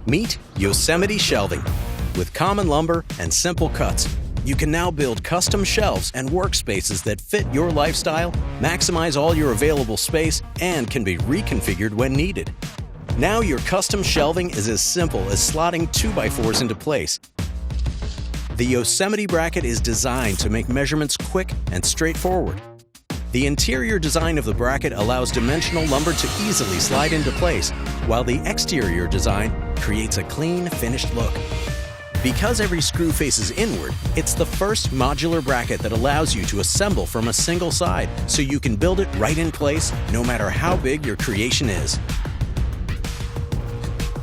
Meet Yosemite Shelving. With common lumber and simple cuts, you can now build custom shelves and workspaces that fit your lifestyle, maximize all your available space, and can be reconfigured when needed. Now your custom shelving is as simple as slotting 2x4s into place. The Yosemite Bracket is designed to make measurements quick and straightforward. The interior design of the bracket allows dimensional lumber to easily slide into place, while the exterior design creates a clean, finished look. Because every screw faces inward, it's the first modular bracket that allows you to assemble from a single side, so you can build it right in place, no matter how big your creation is.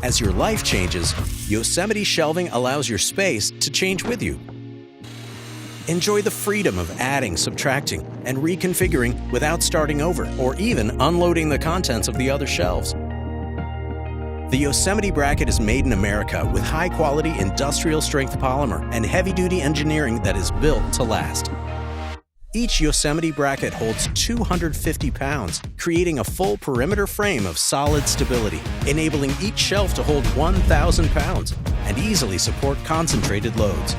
As your life changes, Yosemite Shelving allows your space to change with you. Enjoy the freedom of adding, subtracting, and reconfiguring without starting over or even unloading the contents of the other shelves. The Yosemite Bracket is made in America with high-quality industrial-strength polymer and heavy-duty engineering that is built to last. Each Yosemite Bracket holds 250 pounds, creating a full perimeter frame of solid stability, enabling each shelf to hold 1,000 pounds and easily support concentrated loads.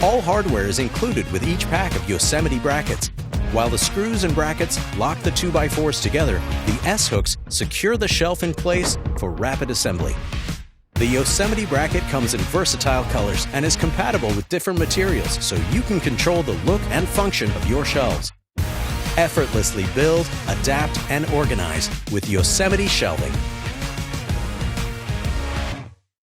All hardware is included with each pack of Yosemite Brackets. While the screws and brackets lock the 2x4s together, the S-hooks secure the shelf in place for rapid assembly. The Yosemite Bracket comes in versatile colors and is compatible with different materials, so you can control the look and function of your shelves. Effortlessly build, adapt, and organize with Yosemite Shelving.